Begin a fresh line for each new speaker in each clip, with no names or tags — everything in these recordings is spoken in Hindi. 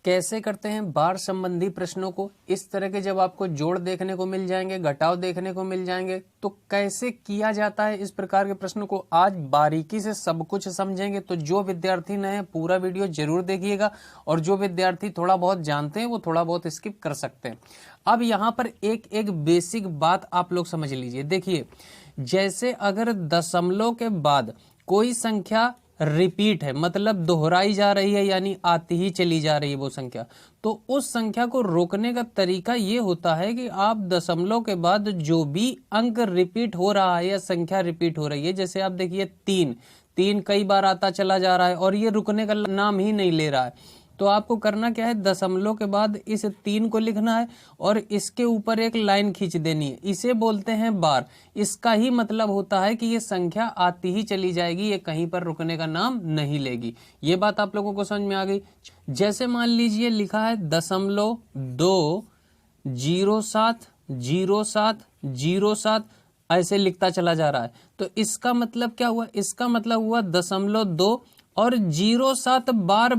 कैसे करते हैं बार संबंधी प्रश्नों को। इस तरह के जब आपको जोड़ देखने को मिल जाएंगे, घटाव देखने को मिल जाएंगे, तो कैसे किया जाता है इस प्रकार के प्रश्नों को आज बारीकी से सब कुछ समझेंगे। तो जो विद्यार्थी नए हैं पूरा वीडियो जरूर देखिएगा, और जो विद्यार्थी थोड़ा बहुत जानते हैं वो थोड़ा बहुत स्किप कर सकते हैं। अब यहाँ पर एक एक बेसिक बात आप लोग समझ लीजिए। देखिए, जैसे अगर दशमलव के बाद कोई संख्या रिपीट है, मतलब दोहराई जा रही है, यानी आती ही चली जा रही है वो संख्या, तो उस संख्या को रोकने का तरीका ये होता है कि आप दशमलव के बाद जो भी अंक रिपीट हो रहा है या संख्या रिपीट हो रही है, जैसे आप देखिए तीन कई बार आता चला जा रहा है और ये रुकने का नाम ही नहीं ले रहा है, तो आपको करना क्या है, दशमलव के बाद इस 3 को लिखना है और इसके ऊपर एक लाइन खींच देनी है। इसे बोलते हैं बार। इसका ही मतलब होता है कि ये संख्या आती ही चली जाएगी, ये कहीं पर रुकने का नाम नहीं लेगी। ये बात आप लोगों को समझ में आ गई। जैसे मान लीजिए लिखा है 0.2070707 ऐसे लिखता चला जा रहा है, तो इसका मतलब क्या हुआ, इसका मतलब हुआ 0.2 और 07 बार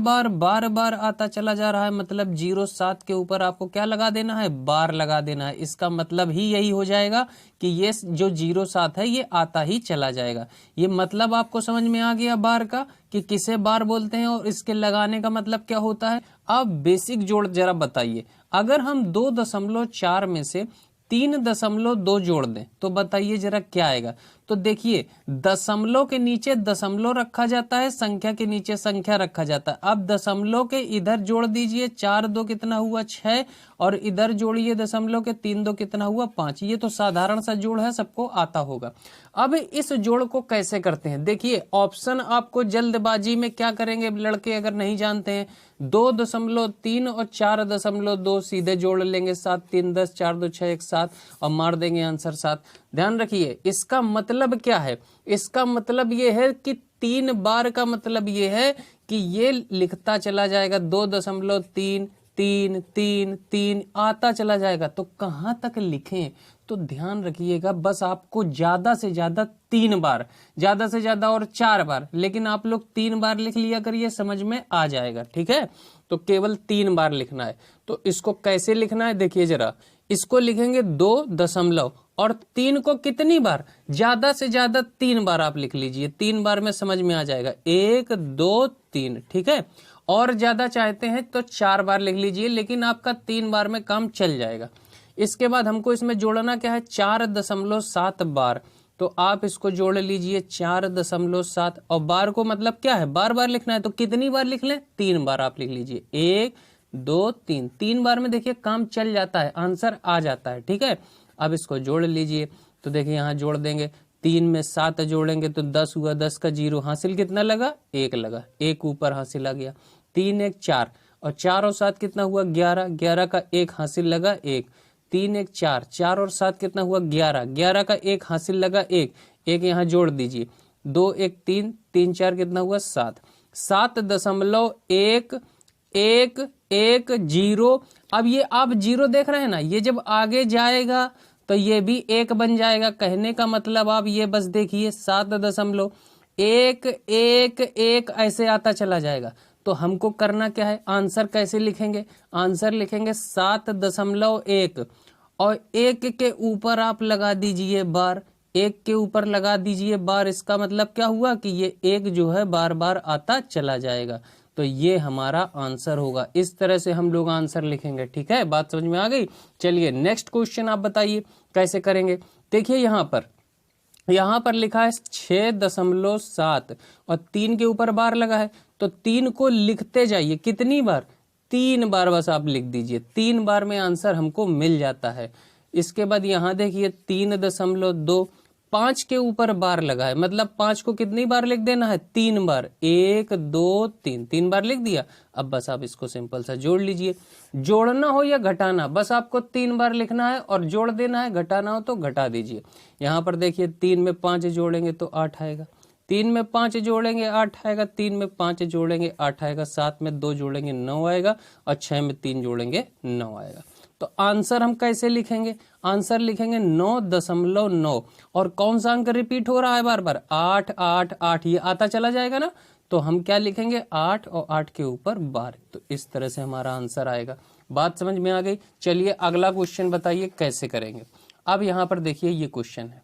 बार आता चला जा रहा है, मतलब 07 के ऊपर आपको क्या लगा देना है, बार लगा देना है। इसका मतलब ही यही हो जाएगा कि ये जो 07 है ये आता ही चला जाएगा। ये मतलब आपको समझ में आ गया बार का, कि किसे बार बोलते हैं और इसके लगाने का मतलब क्या होता है। अब बेसिक जोड़ जरा बताइए, अगर हम 2.4 में से 3.2 जोड़ दें तो बताइए जरा क्या आएगा। तो देखिए, दशमलव के नीचे दशमलव रखा जाता है, संख्या के नीचे संख्या रखा जाता है। अब दशमलव के इधर जोड़ दीजिए, 4 2 कितना हुआ 6, और इधर जोड़िए दशमलव के 3 2 कितना हुआ 5। ये तो साधारण सा जोड़ है, सबको आता होगा। अब इस जोड़ को कैसे करते हैं, देखिए ऑप्शन आपको जल्दबाजी में क्या करेंगे लड़के, अगर नहीं जानते हैं, 2.3 और 4.2 सीधे जोड़ लेंगे, 7 3 10 4 2 6 1 7 और मार देंगे आंसर 7। ध्यान रखिए, इसका मतलब क्या है, इसका मतलब ये है कि 3 बार का मतलब ये है कि ये लिखता चला जाएगा 2.3 3 3 3 आता चला जाएगा। तो कहां तक लिखें, तो ध्यान रखिएगा, बस आपको ज्यादा से ज्यादा 3 बार, ज्यादा से ज्यादा और 4 बार, लेकिन आप लोग 3 बार लिख लिया करिए, समझ में आ जाएगा। ठीक है, तो केवल 3 बार लिखना है। तो इसको कैसे लिखना है देखिए जरा, इसको लिखेंगे 2 और 3 को कितनी बार, ज्यादा से ज्यादा 3 बार आप लिख लीजिए। 3 बार में समझ में आ जाएगा, 1 2 3। ठीक है, और ज्यादा चाहते हैं तो 4 बार लिख लीजिए, लेकिन आपका 3 बार में काम चल जाएगा। इसके बाद हमको इसमें जोड़ना क्या है, 4.7 बार। तो आप इसको जोड़ लीजिए 4.7, और बार को मतलब क्या है, बार बार लिखना है, तो कितनी बार लिख लें, 3 बार आप लिख लीजिए, 1 2 3। 3 बार में देखिए काम चल जाता है, आंसर आ जाता है। ठीक है, अब इसको जोड़ लीजिए, तो देखिए यहाँ जोड़ देंगे, 3 में 7 जोड़ेंगे तो 10 हुआ, 10 का 0 हासिल कितना लगा, 1 लगा, 1 ऊपर हासिल आ गया। 3 1 4 और 4 और 7 कितना हुआ 11, 11 का 1 हासिल लगा 1। 3 1 4, 4 और 7 कितना हुआ 11, 11 का 1 हासिल लगा 1, 1 यहाँ जोड़ दीजिए, 2 1 3, 3 4 कितना हुआ 7, 7.110। अब ये आप 0 देख रहे हैं ना, ये जब आगे जाएगा तो ये भी 1 बन जाएगा। कहने का मतलब आप ये बस देखिए 7.111 ऐसे आता चला जाएगा। तो हमको करना क्या है, आंसर कैसे लिखेंगे, आंसर लिखेंगे 7.1 और 1 के ऊपर आप लगा दीजिए बार, 1 के ऊपर लगा दीजिए बार। इसका मतलब क्या हुआ कि ये 1 जो है बार बार आता चला जाएगा। तो ये हमारा आंसर होगा। इस तरह से हम लोग आंसर लिखेंगे। ठीक है, बात समझ में आ गई। चलिए नेक्स्ट क्वेश्चन आप बताइए कैसे करेंगे। देखिए यहाँ पर लिखा है 6.7 और 3 के ऊपर बार लगा है, तो 3 को लिखते जाइए, कितनी बार, 3 बार बस आप लिख दीजिए। 3 बार में आंसर हमको मिल जाता है। इसके बाद यहाँ देखिए 3.2, 5 के ऊपर बार लगा है, मतलब 5 को कितनी बार लिख देना है, 3 बार, 1 2 3, 3 बार लिख दिया। अब बस आप इसको सिंपल सा जोड़ लीजिए। जोड़ना हो या घटाना, बस आपको 3 बार लिखना है और जोड़ देना है, घटाना हो तो घटा दीजिए। यहाँ पर देखिए 3 में 5 जोड़ेंगे तो 8 आएगा, 3 में 5 जोड़ेंगे 8 आएगा, 3 में 5 जोड़ेंगे 8 आएगा, 7 में 2 जोड़ेंगे 9 आएगा, और 6 में 3 जोड़ेंगे 9 आएगा। तो आंसर हम कैसे लिखेंगे, आंसर लिखेंगे 9.9। और कौन सा अंक रिपीट हो रहा है बार बार, 8 8 8, ये आता चला जाएगा ना। तो हम क्या लिखेंगे 8 और 8 के ऊपर 12। तो इस तरह से हमारा आंसर आएगा। बात समझ में आ गई। चलिए अगला क्वेश्चन बताइए कैसे करेंगे। अब यहाँ पर देखिए ये क्वेश्चन है,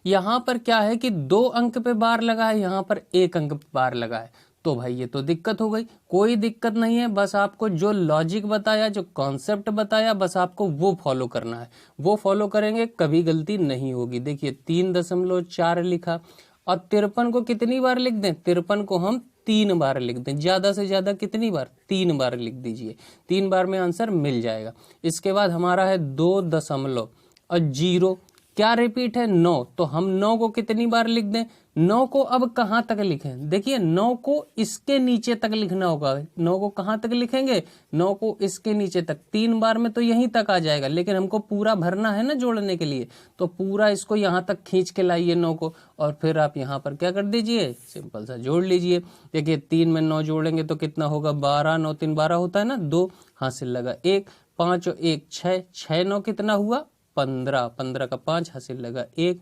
यहाँ पर क्या है कि 2 अंक पे बार लगा है, यहाँ पर 1 अंक पे बार लगा है। तो भाई ये तो दिक्कत हो गई। कोई दिक्कत नहीं है, बस आपको जो लॉजिक बताया, जो कॉन्सेप्ट बताया, बस आपको वो फॉलो करना है। वो फॉलो करेंगे कभी गलती नहीं होगी। देखिए 3.4 लिखा और 53 को कितनी बार लिख दें, 53 को हम 3 बार लिख दें। ज्यादा से ज्यादा कितनी बार, 3 बार लिख दीजिए। 3 बार में आंसर मिल जाएगा। इसके बाद हमारा है 2 दशमलव और 0 क्या रिपीट है 9, तो हम 9 को कितनी बार लिख दें। 9 को अब कहां तक लिखें, देखिए 9 को इसके नीचे तक लिखना होगा। 9 को कहां तक लिखेंगे, 9 को इसके नीचे तक। 3 बार में तो यहीं तक आ जाएगा, लेकिन हमको पूरा भरना है ना जोड़ने के लिए, तो पूरा इसको यहां तक खींच के लाइए 9 को, और फिर आप यहां पर क्या कर दीजिए, सिंपल सा जोड़ लीजिए। देखिए 3 में 9 जोड़ेंगे तो कितना होगा 12, 9 3 12 होता है ना, 2 हासिल लगा 1, 5 और 1 6, 6 9 कितना हुआ 15, 15 का 5 हासिल लगा 1,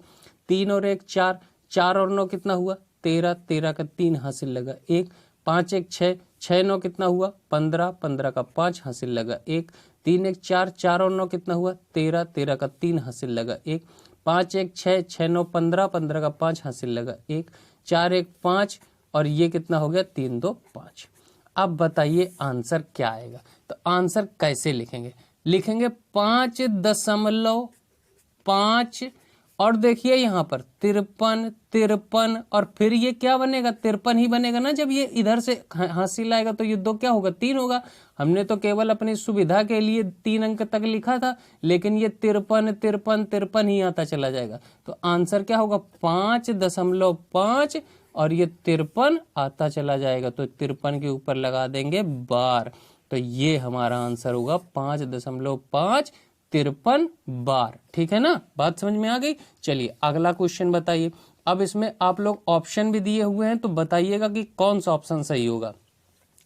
3 और 1 4, 4 और 9 कितना हुआ 13, 13 का 3 हासिल लगा 1, 5 1 6, 6 9 कितना हुआ 15, 15 का 5 हासिल लगा 1, 3 1 4, 4 और 9 कितना हुआ 13, 13 का 3 हासिल लगा 1, 5 1 6, 6 9 15, 15 का 5 हासिल लगा 1, 4 1 5 और ये कितना हो गया 3 2 5। अब बताइए आंसर क्या आएगा। तो आंसर कैसे लिखेंगे, लिखेंगे 5.5 और देखिए यहाँ पर 53 53 और फिर ये क्या बनेगा 53 ही बनेगा ना। जब ये इधर से हासिल आएगा तो ये 2 क्या होगा 3 होगा। हमने तो केवल अपनी सुविधा के लिए 3 अंक तक लिखा था, लेकिन ये 53 53 53 ही आता चला जाएगा। तो आंसर क्या होगा 5.5 और ये 53 आता चला जाएगा, तो 53 के ऊपर लगा देंगे बार। तो ये हमारा आंसर होगा 5.5 53 बार। ठीक है ना, बात समझ में आ गई। चलिए अगला क्वेश्चन बताइए। अब इसमें आप लोग ऑप्शन भी दिए हुए हैं, तो बताइएगा कि कौन सा ऑप्शन सही होगा।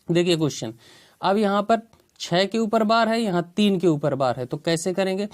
देखिए क्वेश्चन, अब यहाँ पर 6 के ऊपर बार है, यहाँ 3 के ऊपर बार है, तो कैसे करेंगे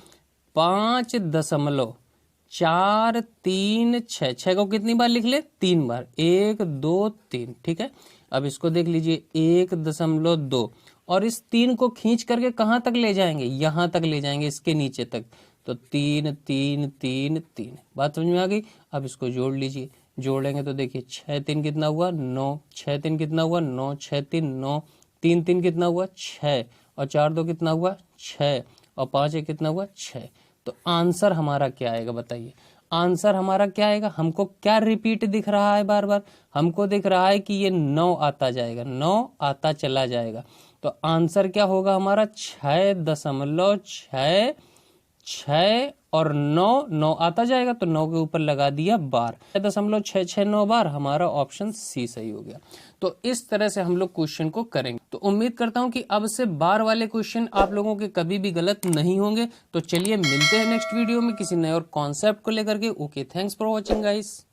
5.436, 6 को कितनी बार लिख ले 3 बार, 1 2 3। ठीक है, अब इसको देख लीजिए 1.2 और इस 3 को खींच करके कहां तक ले जाएंगे, यहां तक ले जाएंगे, इसके नीचे तक। तो 3 3 3 3। बात समझ में आ गई। अब इसको जोड़ लीजिए, जोड़ेंगे तो देखिए 6 3 कितना हुआ 9, 6 3 कितना हुआ 9, 6 3 9, 3 3 कितना हुआ 6 और 4 2 कितना हुआ 6 और 5 1 कितना हुआ 6। तो आंसर हमारा क्या आएगा बताइए, आंसर हमारा क्या आएगा। हमको क्या रिपीट दिख रहा है बार बार, हमको दिख रहा है कि ये 9 आता जाएगा, 9 आता चला जाएगा। तो आंसर क्या होगा हमारा 6.6 और 9 9 आता जाएगा, तो 9 के ऊपर लगा दिया बार, 6.669 बार। हमारा ऑप्शन सी सही हो गया। तो इस तरह से हम लोग क्वेश्चन को करेंगे। तो उम्मीद करता हूं कि अब से बार वाले क्वेश्चन आप लोगों के कभी भी गलत नहीं होंगे। तो चलिए मिलते हैं नेक्स्ट वीडियो में किसी नए और कॉन्सेप्ट को लेकर के। Okay, thanks for watching guys.